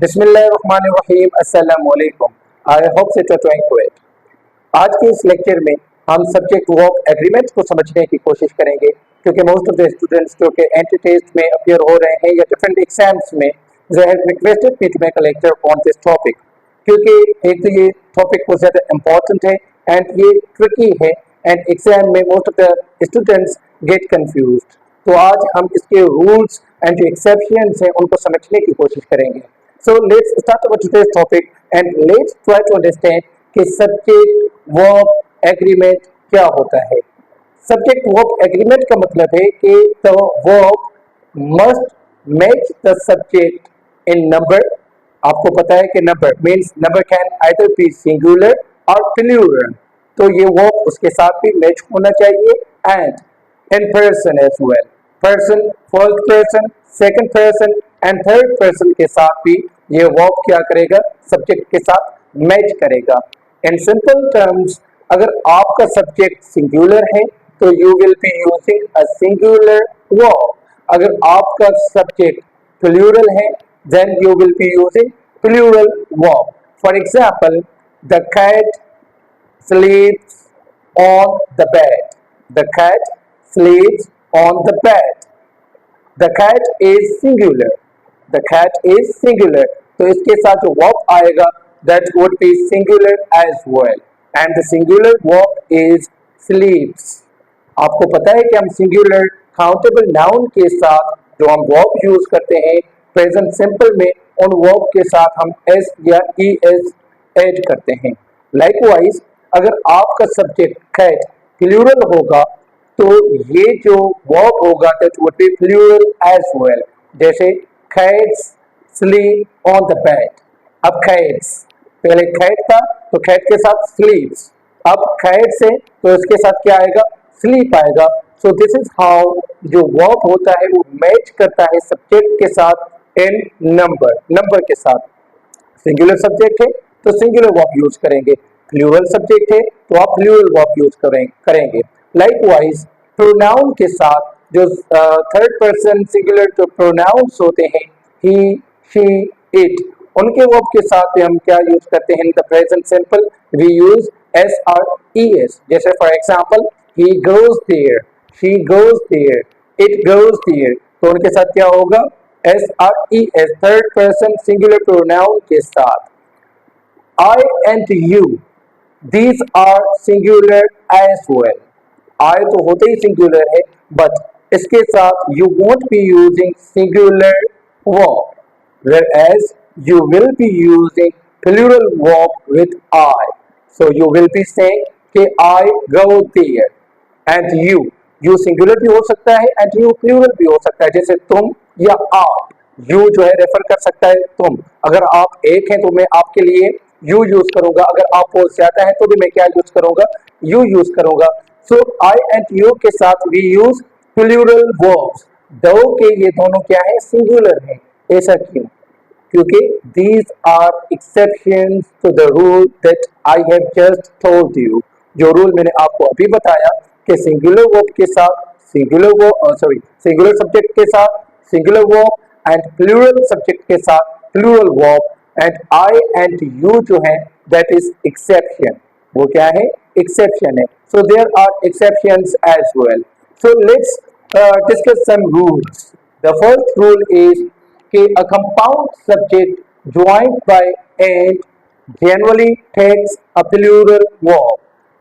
बिस्मिल्लाहिर्रहमानिर्रहीम अस्सलाम वालेकुम। I hope that you are doing great. आज के इस लेक्चर में हम सब्जेक्ट वर्ब एग्रीमेंट को समझने की कोशिश करेंगे, क्योंकि मोस्ट ऑफ द स्टूडेंट्स जो कि एंट्री टेस्ट में अपीयर हो रहे हैं या डिफरेंट एग्जाम्स में, they have requested me to make a lecture on this topic, क्योंकि एक तो ये टॉपिक बहुत ज़्यादा इंपॉर्टेंट है एंड ये ट्रिकी है एंड एग्जाम में most of the students gate confused. तो आज हम इसके रूल्स एंड जो एक्सेप्शंस हैं उनको समझने की कोशिश करेंगे। So let's start our today's topic and let's try to understand कि subject verb agreement क्या होता है। Subject verb agreement का मतलब है कि the verb must match the subject in number। आपको पता है कि number means number can either be singular or plural, तो ये verb उसके साथ भी मैच होना चाहिए and in person as well। person, first person, second person and third person के साथ भी ये वर्ब क्या करेगा, सब्जेक्ट के साथ मैच करेगा। इन सिंपल टर्म्स, अगर आपका सब्जेक्ट सिंगुलर है तो you will be using a singular verb. अगर आपका सब्जेक्ट प्लूरल है then you will be using plural verb. For example, the cat sleeps on the bed. The cat sleeps on the bed. The cat is singular। The cat is singular, तो इसके साथ जो verb आएगा that would be singular as well and the singular verb is sleeps। आपको पता है कि हम singular countable noun के साथ जो हम verb यूज करते हैं present simple में, उन verb के साथ हम s या es ऐड करते हैं। Likewise, अगर आपका subject cat plural होगा तो ये जो वर्ब होगा that would be plural as well. जैसे cats sleep on the bed। अब cats, पहले cat था तो cat के साथ sleeps, अब cat से तो इसके साथ क्या आएगा, sleep आएगा। सो दिस इज हाउ जो वर्ब होता है वो मैच करता है सब्जेक्ट के साथ इन नंबर के साथ। सिंगुलर सब्जेक्ट है तो सिंगुलर वर्ब यूज करेंगे, प्लूरल सब्जेक्ट है तो आप प्लूरल वर्ब यूज करेंगे। लाइकवाइज प्रोनाउन के साथ जो थर्ड पर्सन सिंगुलर जो प्रोनाउंस होते हैं ही, शी, इट, उनके वर्ब के साथ भी हम क्या यूज करते हैं, in the present simple we use S or E S. जैसे for example, he goes there, she goes there, it goes there, तो उनके साथ क्या होगा, S or E S, third person singular pronoun के साथ। I and you, these are singular as well। I तो होते ही singular है, but इसके साथ you won't be using singular verb, whereas you will be using plural verb with I। So you will be saying कि I go there and you singular भी हो सकता है and you plural भी हो सकता है, जैसे तुम या आप। you जो है रेफर कर सकता है तुम, अगर आप एक हैं तो मैं आपके लिए यू यूज करूंगा, अगर आप बहुत ज्यादा है तो भी मैं क्या यूज करूंगा, यू यूज करूंगा। सो आई एंड यू के साथ वी यूज प्लूरल वर्ब्स, दो के ये दोनों क्या है, सिंगुलर है। ऐसा क्यों, क्योंकि these are exceptions to the rule that I have just told you. जो रूल मैंने आपको अभी बताया कि सिंगुलर वर्ब के साथ सिंगुलर सब्जेक्ट के साथ singular verb and plural subject के साथ plural verb, and I and you जो है दैट इज एक्सेप्शन। वो क्या है, एक्सेप्शन है। So there are exceptions as well. So let's discuss some rules. The first rule is कि a compound subject joined by and generally takes a plural verb.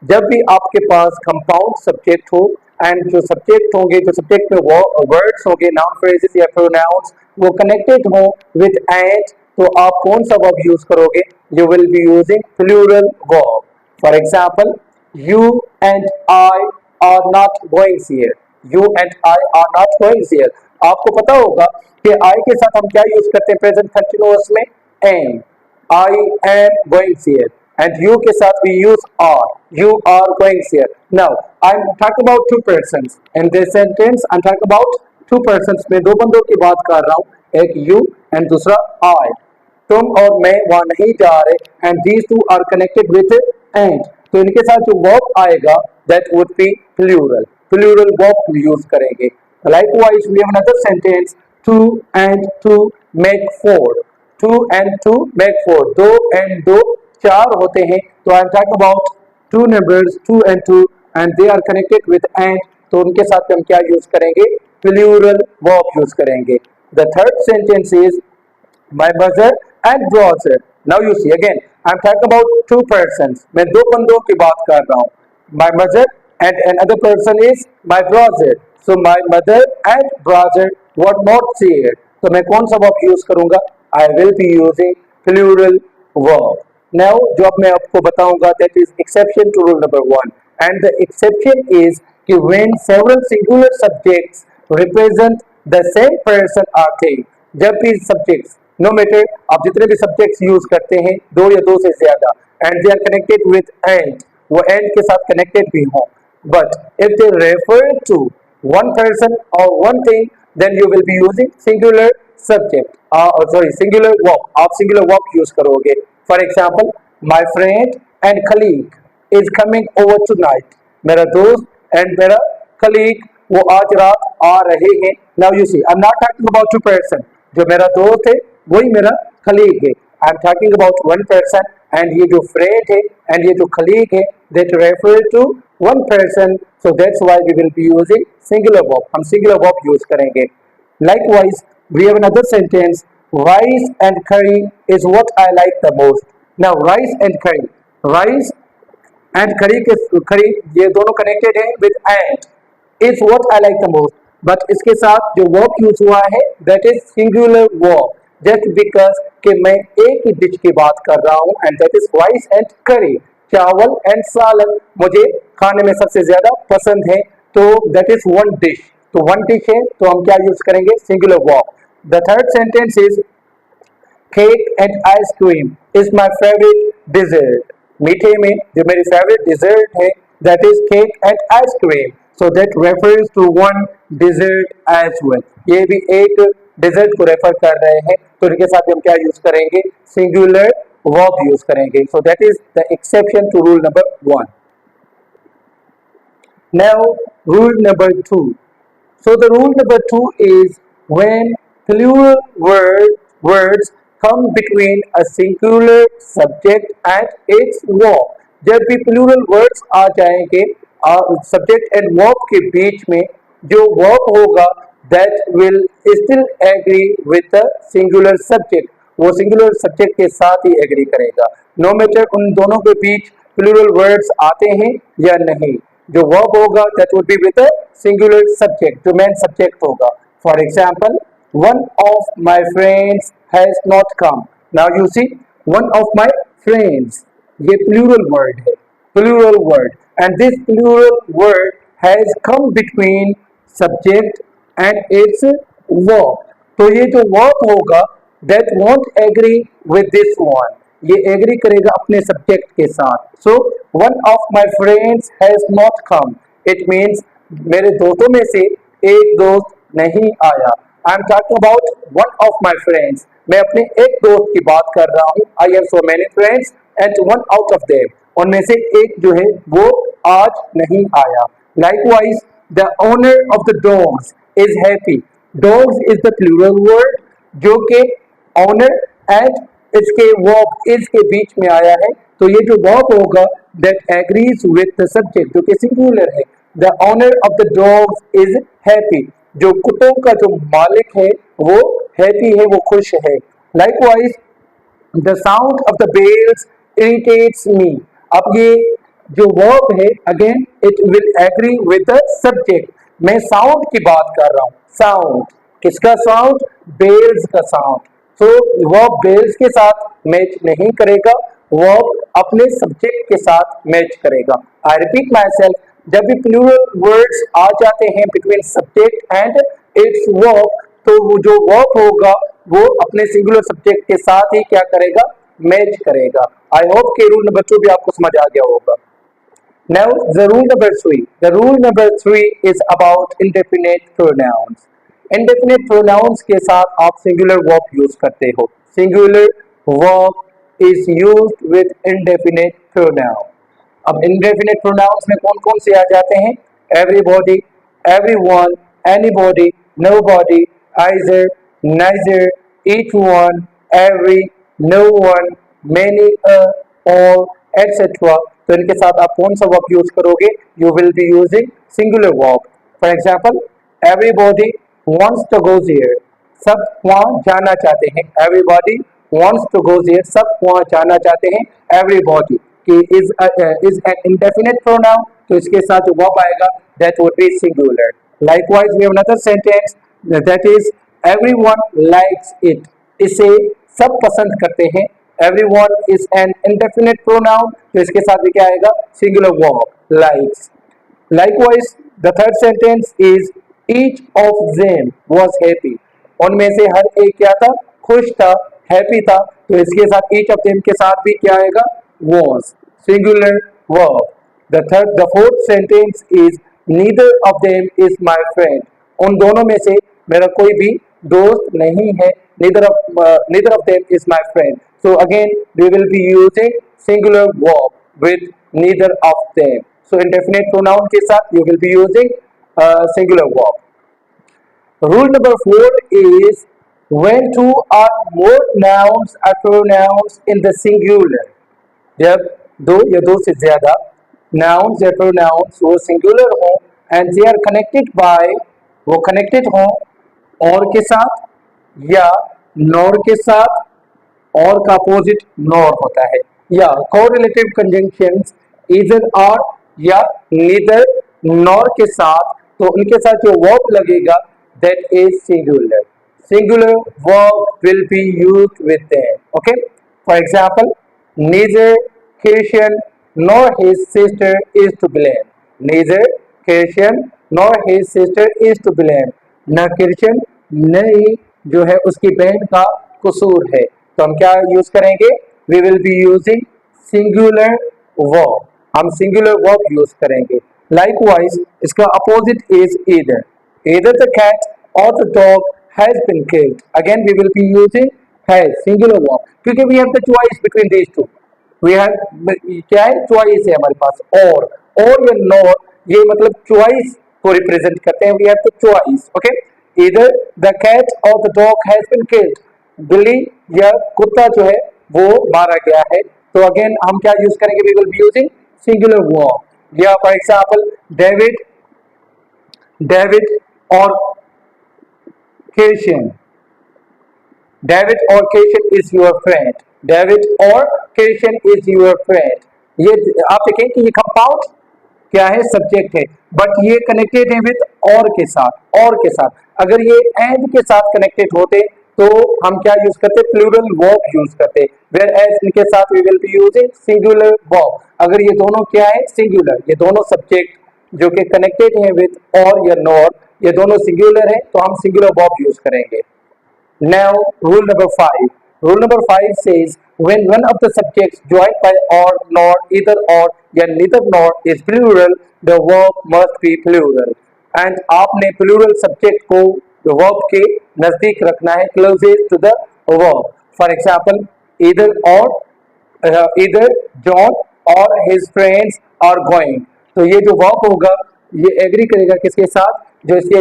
जब भी आपके पास कंपाउंड सब्जेक्ट हो एंड जो सब्जेक्ट होंगे, जो सब्जेक्ट में वर्ड्स होंगे, नाउन फ्रेजेस या प्रोनाउंस, वो कनेक्टेड हो विद एंड, तो आप कौन सा वर्ब यूज करोगे, you will be using plural verb. For example, you and I R not going here. You and I R not going here. आपको पता होगा कि आई के साथ हम क्या यूज करते हैं प्रेजेंट कंटिन्यूअस में, am. I am going here, and you के साथ we use are, you are going here. Now I am talking about two persons in this sentence. I am talking about two persons, में दो बंदों की बात कर रहा हूं, एक यू एंड दूसरा आई। तुम और मैं वहां नहीं जा रहे and these two are connected with and, तो इनके साथ जो वर्ब आएगा that would be plural verb use करेंगे। Likewise we have another sentence, two and two make four. 2 and 2 make 4, 2 and 2 4 होते हैं, तो आई am talking about two numbers 2 and 2 and they are connected with and, तो उनके साथ हम क्या use करेंगे, प्लूरल वर्ब यूज करेंगे. The third sentence is my mother and brother. Now you see again I'm talking about two persons, मैं दो बंदों की बात कर रहा हूँ. My mother and another person is my brother. So my mother and brother were not there. तो मैं कौन सा verb यूज करूंगा, I will be using plural verb. Now जो अब मैं आपको बताऊंगा that is exception to rule number 1, and the exception is कि when several singular subjects represent the same person or thing. जब भी subjects no matter आप जितने भी subjects यूज करते हैं, दो या दो से ज्यादा, and they are connected with and, वो and के साथ connected भी हों, but if they refer to one person or one thing, then you will be using singular subject, singular verb. आप singular verb use करोगे. For example, my friend and colleague is coming over tonight. मेरा दोस्त and मेरा colleague वो आज रात आ रहे हैं. Now you see, I'm not talking about two person. जो मेरा दोस्त है वही मेरा colleague है. I'm talking about one person, and ये जो friend है and ये जो colleague है, that refer to one person. So that's why we will be using singular verb. हम singular verb use करेंगे. Likewise, we have another sentence. Rice and curry is what I like the most. Now rice and curry, rice and curry ये दोनों connected हैं with and, is what I like the most. But इसके साथ जो verb use हुआ है that is singular verb, just because कि मैं एक ही डिश की बात कर रहा हूँ, and that is rice and curry. चावल and सालन मुझे खाने में सबसे ज्यादा पसंद है, तो that is one dish. तो one dish है तो हम क्या यूज करेंगे, singular verb. The third sentence is cake and ice cream is my favorite dessert. मीठे में जो मेरी favorite dessert है that is cake and ice cream. So that refers to one dessert as well. ये भी एक dessert को refer कर रहे हैं, तो इनके साथ हम क्या यूज करेंगे, singular verb यूज करेंगे. So that is the exception to rule number 1. Now rule number 2. So the rule number 2 is when plural words come between a singular subject and its verb. जब भी plural words आ जाएंगे subject and verb के बीच में, जो verb होगा that will still agree with the singular subject. वो singular subject के साथ ही agree करेगा. No matter उन दोनों के बीच plural words आते हैं या नहीं, जो verb होगा that would be with a singular subject, जो main subject होगा. For example, one of my friends has not come. Now you see, one of my friends, ये plural word है, plural word, and this plural word has come between subject and its verb. तो ये जो verb होगा that won't agree with this one, ये agree करेगा अपने subject के साथ. So one of my friends has not come. It means मेरे दोस्तों में से एक दोस्त नहीं आया. I am talking about one of my friends. मैं अपने एक दोस्त की बात कर रहा हूँ. I have so many friends and one out of them. उनमें से एक जो है वो आज नहीं आया. Likewise, the owner of the dogs is happy. Dogs is the plural word जो कि owner and इसके verb is के बीच में आया है. तो ये जो verb होगा that agrees with the subject जो कि singular है. The owner of the dogs is happy. जो कुत्तों का जो मालिक है वो happy है, वो खुश है. Likewise, the sound of the bells irritates me. अब ये जो verb है again it will agree with the subject. मैं sound की बात कर रहा हूँ. Sound किसका sound? Bells का sound. So verb bells के साथ मैच नहीं करेगा, verb अपने subject के साथ मैच करेगा. I repeat myself, जब भी plural words आ जाते हैं between subject and its verb, तो वो जो verb होगा वो अपने singular subject के साथ ही क्या करेगा, मैच करेगा. I hope कि rule number 2 भी आपको समझ आ गया होगा. Now the rule number 3. The rule number 3 is about indefinite pronouns. Indefinite pronouns के साथ आप singular verb use करते हो. Singular verb is used with indefinite pronoun. अब indefinite pronouns में कौन कौन से आ जाते हैं? Everybody, everyone, anybody, nobody, either, neither, each one, every, no one, many, all, etc. तो इनके साथ आप कौन सा वर्ब यूज करोगे? You will be using singular verb. For example, everybody wants to go there. सब वहां जाना चाहते हैं. Everybody wants to go there. सब वहां जाना चाहते हैं. एवरीबॉडी कि is an indefinite pronoun, तो इसके साथ जो verb आएगा that would be singular. Likewise, we have another sentence that is everyone likes it. इसे सब पसंद करते हैं. Everyone is an indefinite pronoun, तो इसके साथ भी क्या आएगा? Singular verb likes. Likewise, the third sentence is each of them was happy. उनमें से हर एक क्या था? खुश था, happy था. तो इसके साथ each of them के साथ भी क्या आएगा? Was. Singular verb. The fourth sentence is neither of them is my friend. उन दोनों में से मेरा कोई भी दोस्त नहीं है. Neither of them is my friend. So again, we will be using singular verb with neither of them. So indefinite pronoun के साथ you will be using singular verb. Rule number 4 is when two or more nouns or pronouns in the singular. जब दो या दो से ज्यादा nouns या pronouns वो singular हो and they are connected by, वो connected हो और के साथ या nor के साथ, और का अपोजिट nor होता है, या correlative conjunctions either or या neither nor के साथ, तो उनके साथ जो verb लगेगा that is singular. Singular verb will be used with them. Okay. For example, neither Christian nor his sister is to blame. Neither Christian nor his sister is to blame. न Christian न ही जो है उसकी बहन का कसूर है. तो हम क्या यूज करेंगे? We will be using singular verb. हम singular verb यूज करेंगे. Likewise, इसका opposite is either. Either the cat or the dog has been killed. Again, we will be using has, singular verb. क्योंकि we have the choice between these two. We have क्या है? Choice है हमारे पास. और या nor ये मतलब choice को represent करते हैं. We have the choice. Okay. Either the cat or the dog has been killed. बिल्ली या कुत्ता जो है वो मारा गया है. तो अगेन हम क्या यूज करेंगे? We will be using singular verb. या फॉर एग्जाम्पल David और Christian. David or Christian is your friend. David or Christian is your friend. ये आप देखें कि ये कंपाउंड क्या है? सब्जेक्ट है, बट ये कनेक्टेड है विद और के साथ. अगर ये एंड के साथ कनेक्टेड होते तो हम क्या यूज करते? प्लूरल वर्ब यूज करते. वेयर एज इनके साथ we will be using singular verb. अगर ये दोनों क्या है? सिंगुलर. ये दोनों सब्जेक्ट जो कि कनेक्टेड है विद और या नॉर, ये दोनों सिंगुलर है, तो हम सिंगुलर वर्ब यूज करेंगे. Now, rule number 5. Rule number 5 says when one of the subjects joined by or, nor, either or या neither nor is plural, the verb must be plural. And आपने plural subject को verb के नजदीक रखना है, closest to the verb. For example, either or, either John or his friends are going. तो ये जो verb होगा ये एग्री करेगा किसके साथ? जो इसके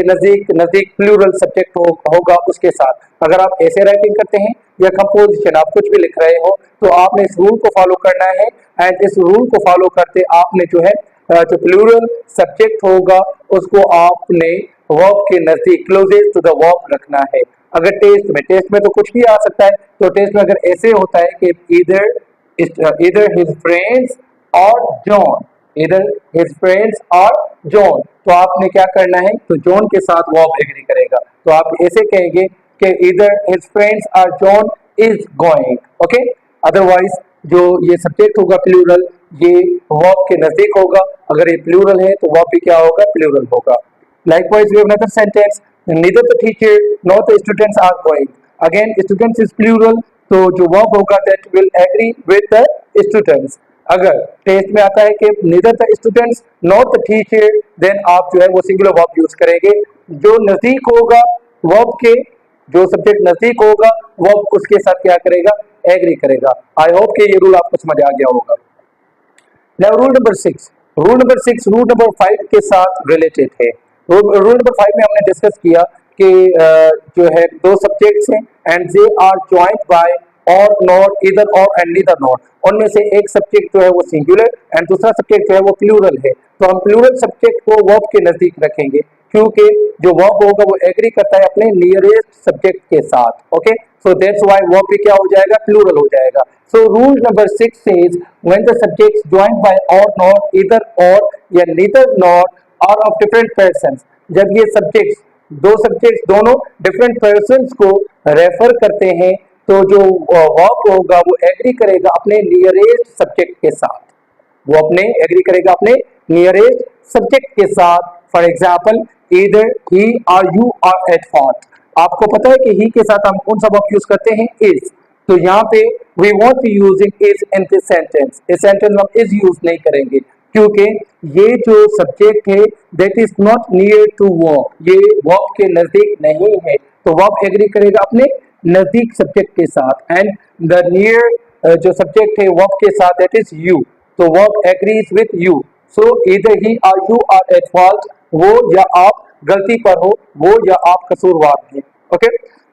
नजदीक प्लूरल सब्जेक्ट होगा उसके साथ. अगर आप ऐसे राइटिंग करते हैं या कंपोजिशन आप कुछ भी लिख रहे हो तो आपने इस रूल को फॉलो करना है. एंड इस रूल को फॉलो करते आपने जो है जो प्लूरल सब्जेक्ट होगा उसको आपने वर्ब के नजदीक क्लोजेस्ट टू द वर्ब रखना है. अगर टेस्ट में तो कुछ भी आ सकता है. तो टेस्ट में अगर ऐसे होता है कि either his friends or John, either his friends or John, तो आपने क्या करना है? तो John के साथ verb एग्री करेगा. तो आप ऐसे कहेंगे कि either his friends or John is going. Okay. Otherwise जो ये सब्जेक्ट होगा प्लूरल ये verb के नजदीक होगा. अगर ये प्लूरल है तो verb भी क्या होगा? प्लूरल होगा. Likewise, we have another sentence. Neither the teacher nor the students are going. Again, students is plural, तो जो verb होगा that will agree with the students. अगर टेस्ट में आता है कि neither the students nor the teacher, then आप जो है वो सिंगुलर वर्ब यूज करेंगे. जो नजदीक होगा वर्ब के, जो सब्जेक्ट नजदीक होगा वर्ब उसके साथ क्या करेगा? एग्री करेगा. आई होप कि ये रूल आपको समझ आ गया होगा. Now rule number 6. Rule number 5 के साथ रिलेटेड है. रूल नंबर 5 में हमने डिस्कस किया कि जो है दो सब्जेक्ट्स हैं and they are joint by or not either or and neither not, उनमें से एक सब्जेक्ट जो है वो सिंगुलर एंड दूसरा सब्जेक्ट जो है वो प्लूरल है, तो हम प्लूरल सब्जेक्ट को वर्ब के नजदीक रखेंगे क्योंकि जो वर्ब होगा वो एग्री करता है अपने नियरेस्ट सब्जेक्ट के साथ. Okay, so that's why verb भी क्या हो जाएगा, प्लूरल हो जाएगा. So rule number 6 says when the subjects joint by or not either or या neither not are of different persons, जब ये सब्जेक्ट्स दो सब्जेक्ट्स दोनों डिफरेंट पर्सन्स को रेफर करते हैं तो जो वर्ब होगा वो एग्री करेगा अपने नियरेस्ट सब्जेक्ट के साथ, वो अपने एग्री करेगा अपने नियरेस्ट सब्जेक्ट के साथ. For example either he or you are at fault, आपको पता है कि ही के साथ हम कौन सा वर्ब यूज करते हैं, इज. तो यहाँ पे we want to using is in this sentence, इस सेंटेंस में हम इज यूज नहीं करेंगे क्योंकि ये जो सब्जेक्ट है that is not near to verb, ये वर्ब के नजदीक नहीं है, तो वर्ब एग्री करेगा अपने नजदीक सब्जेक्ट के साथ एंड द नियर जो सब्जेक्ट है वर्ब के साथ दैट इज यू, तो verb agrees with you. So either he or you are at fault, वो या आप गलती पर हो, वो या आप कसूरवार हैं. Okay,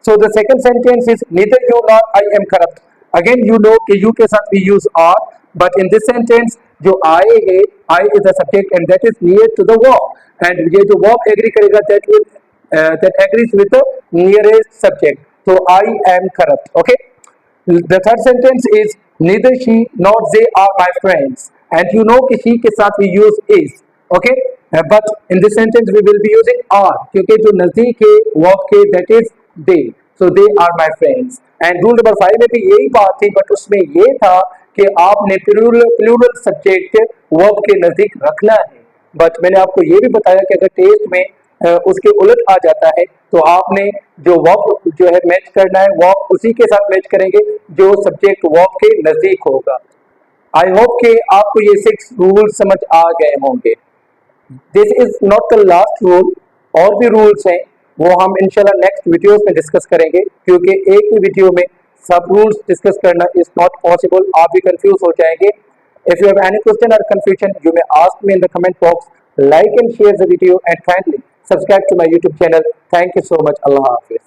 so the second sentence is neither you nor I am corrupt. Again you know कि यू के साथ we use are, but in this sentence जो आई है, I is the subject and that is near to the verb and ये जो verb agree करेगा that agrees with the nearest subject, so I am corrupt. Okay, the third sentence is neither she nor they are my friends, and you know कि she के साथ we use is. Okay, but in this sentence we will be using are क्योंकि जो नजदीक है verb के that is they, so they are my friends. and rule number 5 में भी यही बात थी, but उसमें ये था कि आपने प्लूरल सब्जेक्ट verb के नजदीक रखना है, बट मैंने आपको ये भी बताया कि अगर टेस्ट में उसके उलट आ जाता है तो आपने जो वर्ब जो है मैच करना है वर्ब उसी के साथ मैच करेंगे जो सब्जेक्ट वर्ब के नजदीक होगा. आई होप कि आपको ये 6 रूल समझ आ गए होंगे. This is not the last rule, और भी रूल्स हैं वो हम इंशाल्लाह नेक्स्ट वीडियोस में डिस्कस करेंगे क्योंकि एक ही वीडियो में सब रूल्स डिस्कस करना इज नॉट पॉसिबल, आप भी कंफ्यूज हो जाएंगे. If you have any question or confusion you may ask me in the comment box. Like and share the video and kindly subscribe to my YouTube channel. Thank you so much. Allah Hafiz.